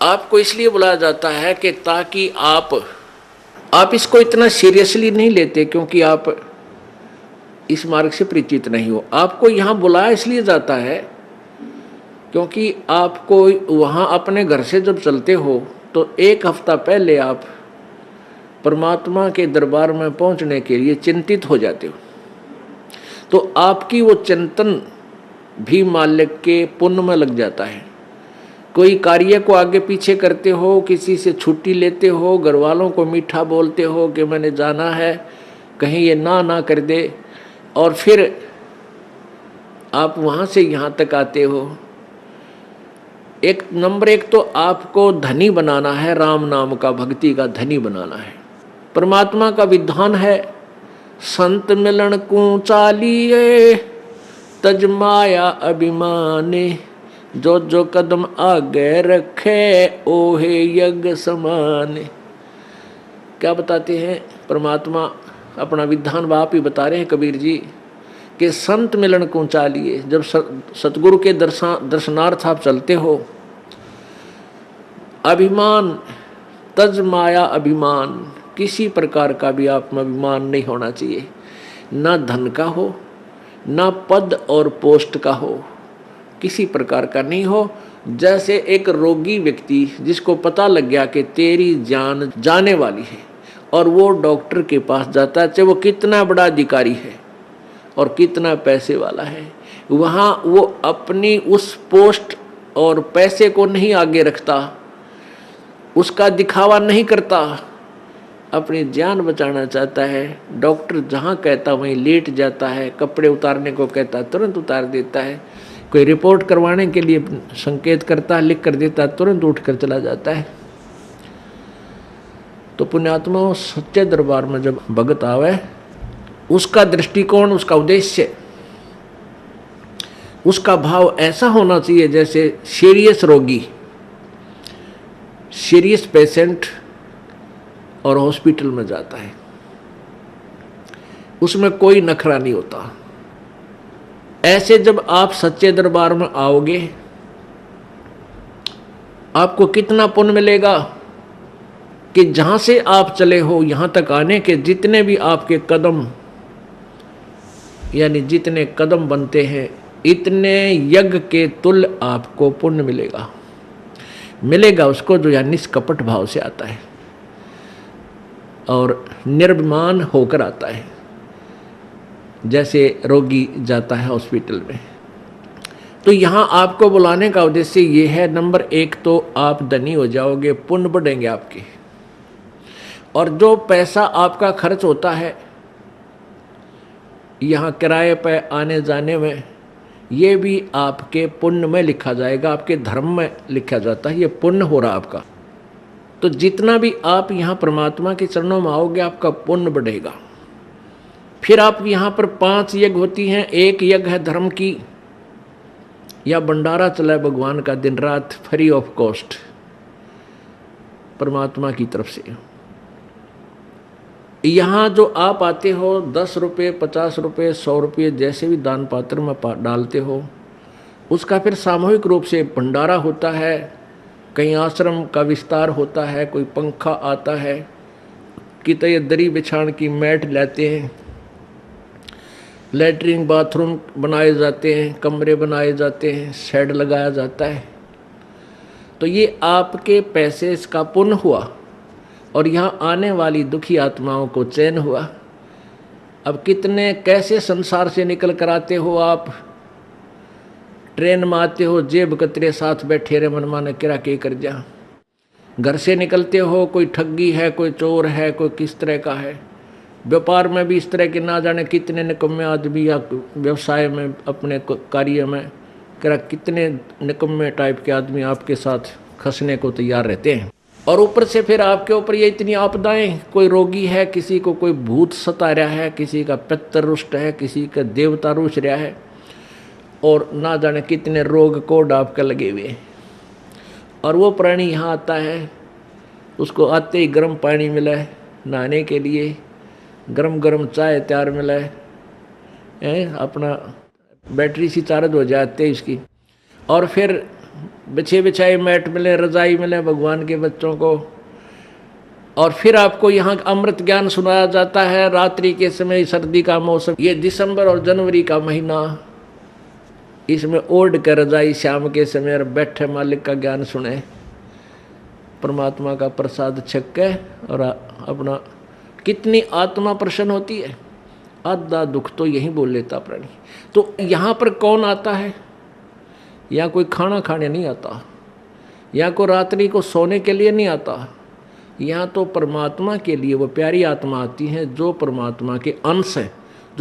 आपको इसलिए बुलाया जाता है कि ताकि आप इसको इतना सीरियसली नहीं लेते, क्योंकि आप इस मार्ग से परिचित नहीं हो। आपको यहाँ बुलाया इसलिए जाता है क्योंकि आपको वहाँ अपने घर से जब चलते हो तो एक हफ्ता पहले आप परमात्मा के दरबार में पहुँचने के लिए चिंतित हो जाते हो। तो आपकी वो चिंतन भी मालिक के पुण्य में लग जाता है। कोई कार्य को आगे पीछे करते हो, किसी से छुट्टी लेते हो, घर वालों को मीठा बोलते हो कि मैंने जाना है, कहीं ये ना कर दे, और फिर आप वहाँ से यहाँ तक आते हो। नंबर एक तो आपको धनी बनाना है, राम नाम का, भक्ति का धनी बनाना है। परमात्मा का विधान है, संत मिलन को चालिए तज माया अभिमाने, जो जो कदम आगे रखे ओहे यज्ञ समाने। क्या बताते हैं परमात्मा, अपना विधान बाप ही बता रहे हैं कबीर जी कि संत मिलन को चालिए। जब सतगुरु के दर्शनार्थ आप चलते हो, अभिमान तज माया अभिमान, किसी प्रकार का भी आप में अभिमान नहीं होना चाहिए, ना धन का हो, ना पद और पोस्ट का हो, किसी प्रकार का नहीं हो। जैसे एक रोगी व्यक्ति जिसको पता लग गया कि तेरी जान जाने वाली है और वो डॉक्टर के पास जाता है, चाहे वो कितना बड़ा अधिकारी है और कितना पैसे वाला है, वहाँ वो अपनी उस पोस्ट और पैसे को नहीं आगे रखता, उसका दिखावा नहीं करता, अपनी जान बचाना चाहता है। डॉक्टर जहाँ कहता वहीं लेट जाता है, कपड़े उतारने को कहता तुरंत उतार देता है, कोई रिपोर्ट करवाने के लिए संकेत करता है, लिख कर देता है, तुरंत उठ कर चला जाता है। तो पुण्यात्मा सच्चे दरबार में जब भगत आवे, उसका दृष्टिकोण, उसका उद्देश्य, उसका भाव ऐसा होना चाहिए जैसे सीरियस रोगी, सीरियस पेशेंट और हॉस्पिटल में जाता है, उसमें कोई नखरा नहीं होता। ऐसे जब आप सच्चे दरबार में आओगे, आपको कितना पुण्य मिलेगा कि जहां से आप चले हो यहां तक आने के जितने भी आपके कदम, यानी जितने कदम बनते हैं, इतने यज्ञ के तुल्य आपको पुण्य मिलेगा उसको जो या निष्कपट भाव से आता है और निर्भिमान होकर आता है, जैसे रोगी जाता है हॉस्पिटल में। तो यहाँ आपको बुलाने का उद्देश्य ये है, नंबर एक तो आप धनी हो जाओगे, पुण्य बढ़ेंगे आपके, और जो पैसा आपका खर्च होता है यहाँ किराए पे आने जाने में, ये भी आपके पुण्य में लिखा जाएगा, आपके धर्म में लिखा जाता है, ये पुण्य हो रहा आपका। तो जितना भी आप यहाँ परमात्मा के चरणों में आओगे, आपका पुण्य बढ़ेगा। फिर आप यहाँ पर 5 यज्ञ होती हैं। एक यज्ञ है धर्म की, या भंडारा चला है भगवान का दिन रात फ्री ऑफ कॉस्ट परमात्मा की तरफ से। यहाँ जो आप आते हो 10 रुपये, 50 रुपये, 100 रुपये जैसे भी दान पात्र में डालते हो, उसका फिर सामूहिक रूप से भंडारा होता है, कहीं आश्रम का विस्तार होता है, कोई पंखा आता है, कितने दरी बिछाण की मैट लाते हैं, लैट्रिन बाथरूम बनाए जाते हैं, कमरे बनाए जाते हैं, शेड लगाया जाता है। तो ये आपके पैसे इसका पुण्य हुआ और यहाँ आने वाली दुखी आत्माओं को चैन हुआ। अब कितने कैसे संसार से निकल कर आते हो आप, ट्रेन में आते हो, जेब कतरे साथ बैठे रे, मन माने किरा के कर जा। घर से निकलते हो, कोई ठगी है, कोई चोर है, कोई किस तरह का है। व्यापार में भी इस तरह के ना जाने कितने निकम्मे आदमी, या व्यवसाय में अपने कार्य में कितने निकम्मे टाइप के आदमी आपके साथ खसने को तैयार रहते हैं। और ऊपर से फिर आपके ऊपर ये इतनी आपदाएं, कोई रोगी है, किसी को कोई भूत सता रहा है, किसी का पितर रुष्ट है, किसी का देवता रुष रहा है, और ना जाने कितने रोग कोड आपके लगे हुए। और वो प्राणी यहाँ आता है, उसको आते ही गर्म पानी मिला है नहाने के लिए, गरम गरम चाय तैयार मिला है, अपना बैटरी सी चार्ज हो जाती है इसकी, और फिर बिछे बिछाए मैट मिले, रजाई मिले भगवान के बच्चों को, और फिर आपको यहाँ अमृत ज्ञान सुनाया जाता है रात्रि के समय, सर्दी का मौसम, ये दिसंबर और जनवरी का महीना, इसमें ओढ़ कर रजाई शाम के समय और बैठे मालिक का ज्ञान सुने, परमात्मा का प्रसाद छक के, और अपना कितनी आत्मा प्रसन्न होती है। आधा दुख तो यही बोल लेता प्राणी। तो यहाँ पर कौन आता है? यहाँ कोई खाना खाने नहीं आता, यहाँ को रात्रि को सोने के लिए नहीं आता, यहाँ तो परमात्मा के लिए वो प्यारी आत्मा आती है जो परमात्मा के अंश है।